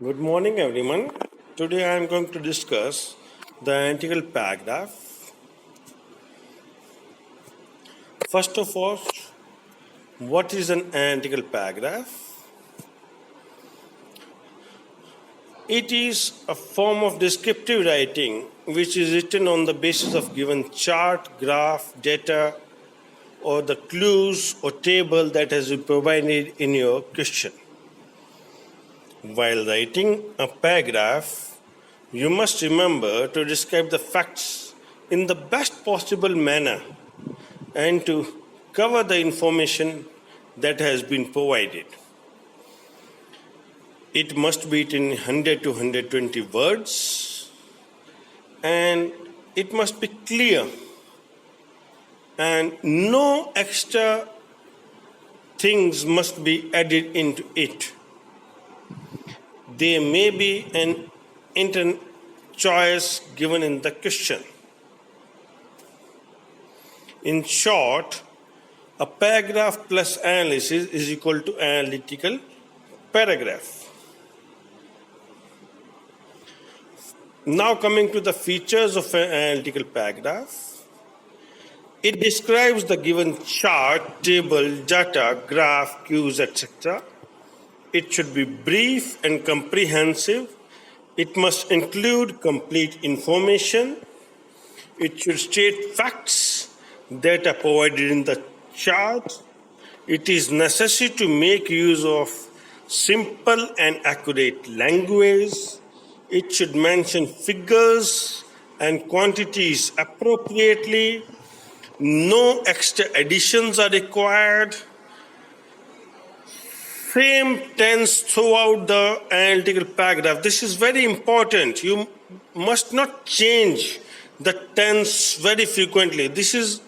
Good morning, everyone. Today I am going to discuss the analytical paragraph. First of all, what is an analytical paragraph? It is a form of descriptive writing which is written on the basis of given chart, graph, data, or the clues or table that has been provided in your question. While writing a paragraph, you must remember to describe the facts in the best possible manner and to cover the information that has been provided. It must be in 100 to 120 words and it must be clear and no extra things must be added into it. There may be an intern choice given in the question. In short, a paragraph plus analysis is equal to analytical paragraph. Now coming to the features of an analytical paragraph. It describes the given chart, table, data, graph, cues, etc. It should be brief and comprehensive. It must include complete information. It should state facts that are provided in the chart. It is necessary to make use of simple and accurate language. It should mention figures and quantities appropriately. No extra additions are required. Same tense throughout the analytical paragraph. This is very important. You must not change the tense very frequently. This is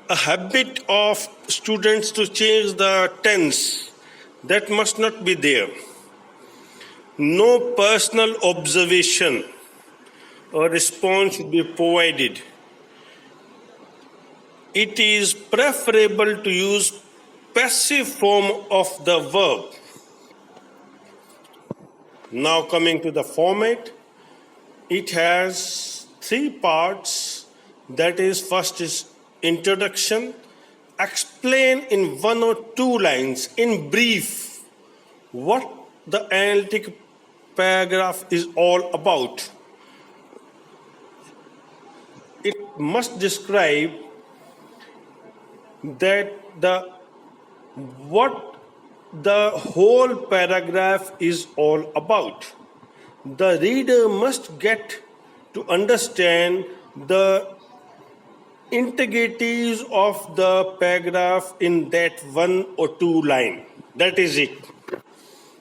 a habit of students to change the tense. That must not be there. No personal observation or response should be provided. It is preferable to use passive form of the verb. Now coming to the format, it has three parts. That is, first is introduction. Explain in one or two lines in brief what the analytic paragraph is all about. It must describe that what the whole paragraph is all about. The reader must get to understand the integrities of the paragraph in that one or two line. That is it.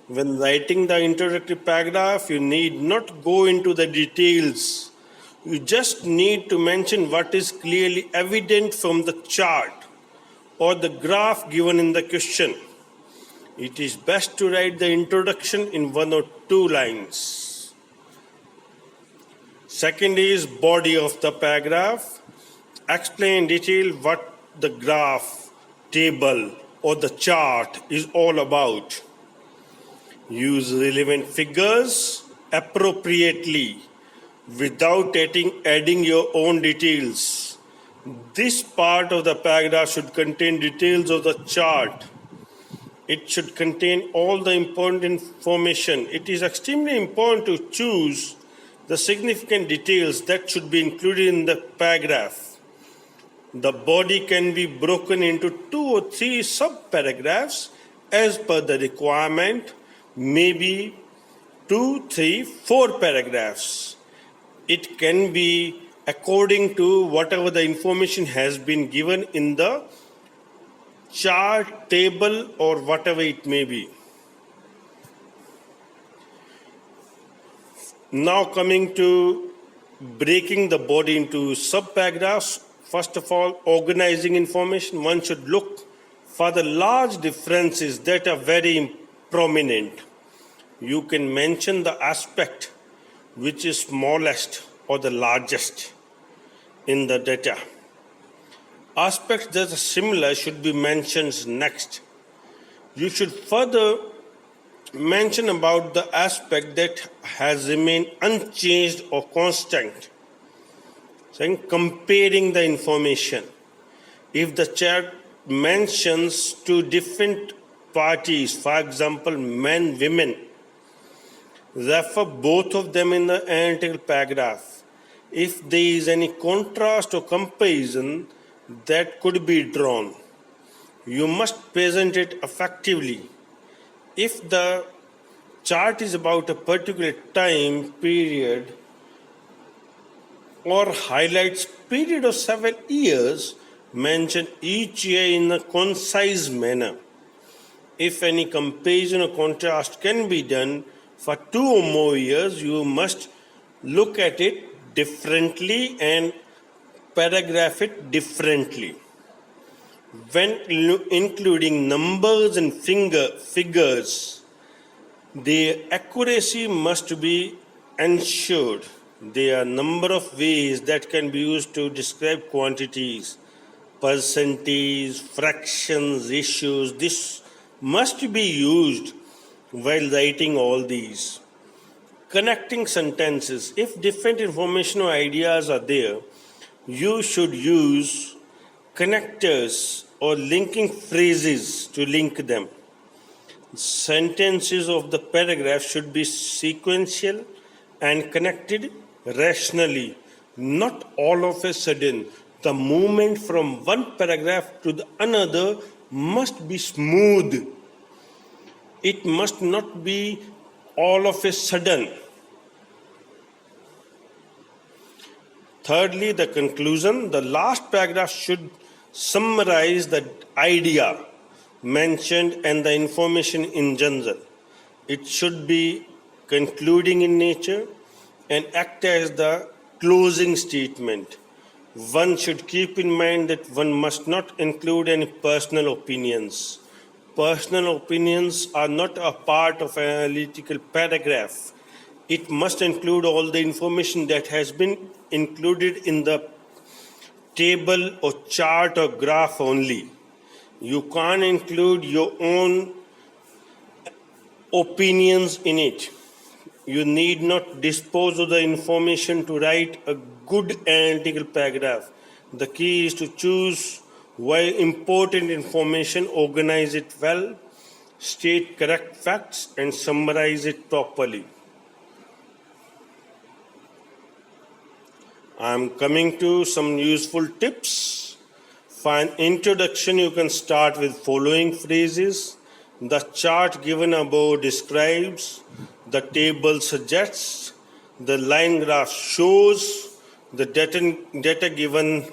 When writing the introductory paragraph, you need not go into the details. You just need to mention what is clearly evident from the chart or the graph given in the question. It is best to write the introduction in one or two lines. Second is body of the paragraph. Explain in detail what the graph, table, or the chart is all about. Use relevant figures appropriately without adding your own details. This part of the paragraph should contain details of the chart. It should contain all the important information. It is extremely important to choose the significant details that should be included in the paragraph. The body can be broken into 2 or 3 subparagraphs as per the requirement, maybe 2, 3, 4 paragraphs. It can be according to whatever the information has been given in the chart, table, or whatever it may be. Now coming to breaking the body into subparagraphs. First of all, organizing information. One should look for the large differences that are very prominent. You can mention the aspect which is smallest or the largest in the data. Aspects that are similar should be mentioned next. You should further mention about the aspect that has remained unchanged or constant. Saying comparing the information. If the chat mentions two different parties, for example, men, women, refer both of them in the analytical paragraph. If there is any contrast or comparison that could be drawn, you must present it effectively. If the chart is about a particular time period or highlights period of several years, mention each year in a concise manner. If any comparison or contrast can be done for 2 or more years, you must look at it differently and paragraph it differently. When including numbers and figures, the accuracy must be ensured. There are a number of ways that can be used to describe quantities, percentage, fractions, ratios. This must be used while writing all these. Connecting sentences. If different information or ideas are there, you should use connectors or linking phrases to link them. Sentences of the paragraph should be sequential and connected rationally, not all of a sudden. The movement from one paragraph to the another must be smooth. It must not be all of a sudden. Thirdly, the conclusion. The last paragraph should summarize the idea mentioned and the information in general. It should be concluding in nature and act as the closing statement. One should keep in mind that one must not include any personal opinions. Personal opinions are not a part of an analytical paragraph. It must include all the information that has been included in the table or chart or graph only. You can't include your own opinions in it. You need not dispose of the information to write a good analytical paragraph. The key is to choose while important information, organize it well, state correct facts, and summarize it properly. I am coming to some useful tips. For an introduction, you can start with following phrases. The chart given above describes, the table suggests, the line graph shows, the data given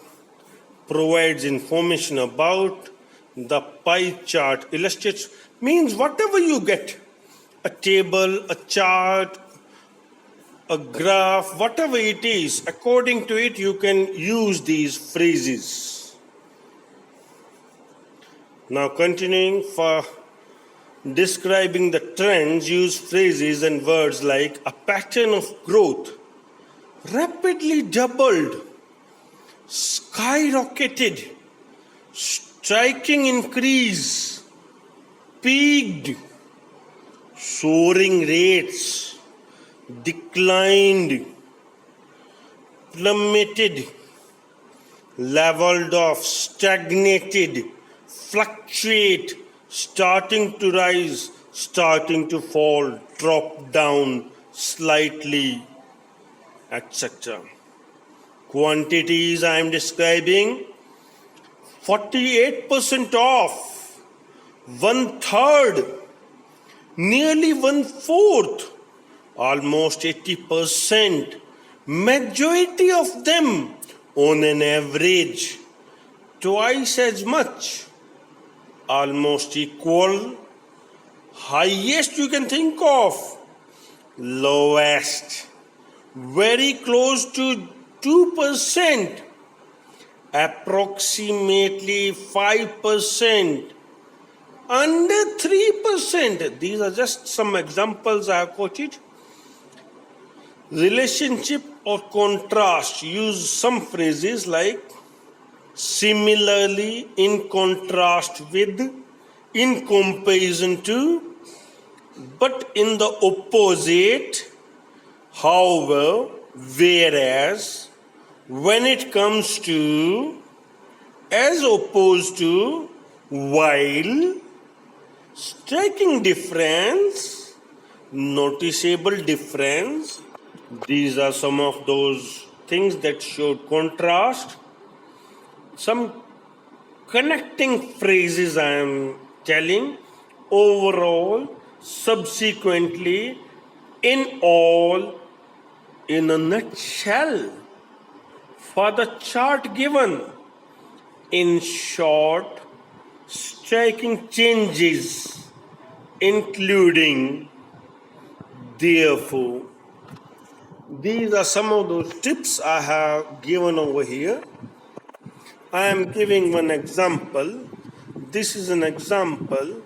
provides information about, the pie chart illustrates, means whatever you get, a table, a chart, a graph, whatever it is, according to it you can use these phrases. Now continuing, for describing the trends, use phrases and words like a pattern of growth, rapidly doubled, skyrocketed, striking increase, peaked, soaring rates, declined, plummeted, leveled off, stagnated, fluctuate, starting to rise, starting to fall, drop down slightly, etc. Quantities I am describing: 48% off, 1/3, nearly 1/4, almost 80%, majority of them on an average, twice as much, almost equal, highest you can think of, lowest, very close to 2%, approximately 5%, under 3%. These are just some examples I have quoted. Relationship or contrast, use some phrases like similarly, in contrast with, in comparison to, But in the opposite, however, whereas, when it comes to, as opposed to, while, striking difference, noticeable difference, these are some of those things that showed contrast. Some connecting phrases I am telling. Overall, subsequently, in all, in a nutshell, for the chart given. In short, striking changes, including, therefore. These are some of those tips I have given over here. I am giving one example. This is an example,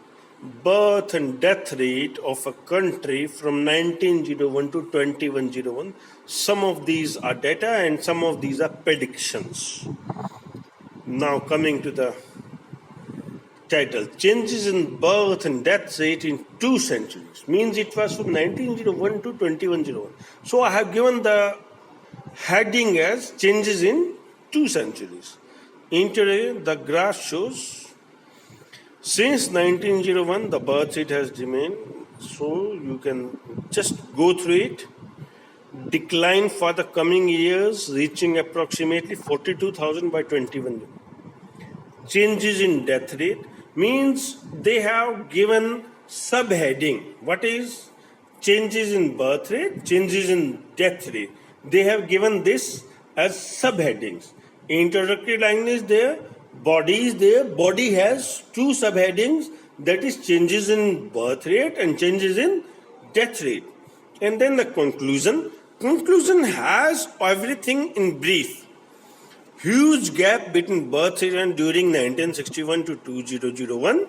birth and death rate of a country from 1901 to 2101. Some of these are data and some of these are predictions. Now coming to the title, changes in birth and death rate in 2 centuries, means it was from 1901 to 2101. So I have given the heading as changes in 2 centuries. Into the graph shows since 1901 the birth rate has remained, so you can just go through it. Decline for the coming years, reaching approximately 42,000 by 21. Changes in death rate means they have given subheading. What is changes in birth rate, changes in death rate? They have given this as subheadings. Introductory line is there, body is there. Body has 2 subheadings, that is changes in birth rate and changes in death rate. And then the conclusion. Conclusion has everything in brief. Huge gap between birth rate and during 1961 to 2001.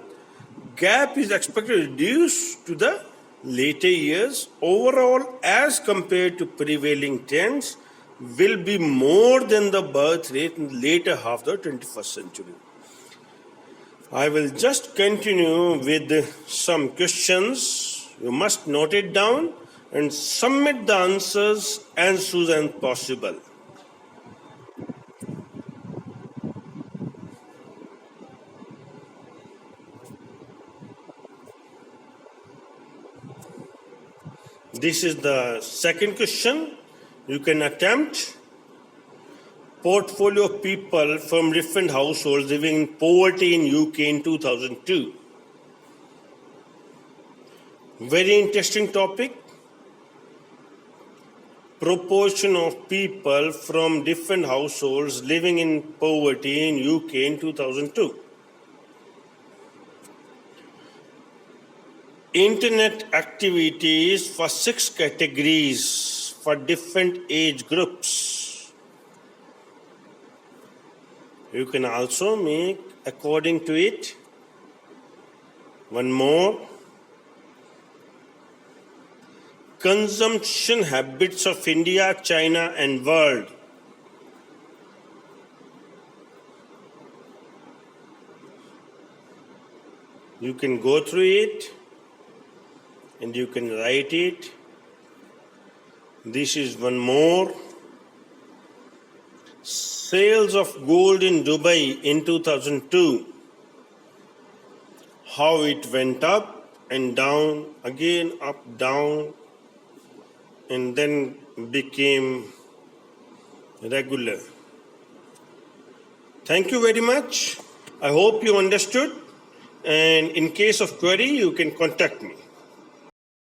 Gap is expected to reduce to the later years. Overall, as compared to prevailing trends, will be more than the birth rate in the later half of the 21st century. I will just continue with some questions. You must note it down and submit the answers as soon as possible. This is the second question. You can attempt. Portfolio of people from different households living in poverty in UK in 2002. Very interesting topic. Proportion of people from different households living in poverty in UK in 2002. Internet activities for 6 categories for different age groups. You can also make according to it. One more. Consumption habits of India, China and world. You can go through it and you can write it. This is one more. Sales of gold in Dubai in 2002. How it went up and down, again up, down, and then became regular. Thank you very much. I hope you understood. And in case of query, you can contact me.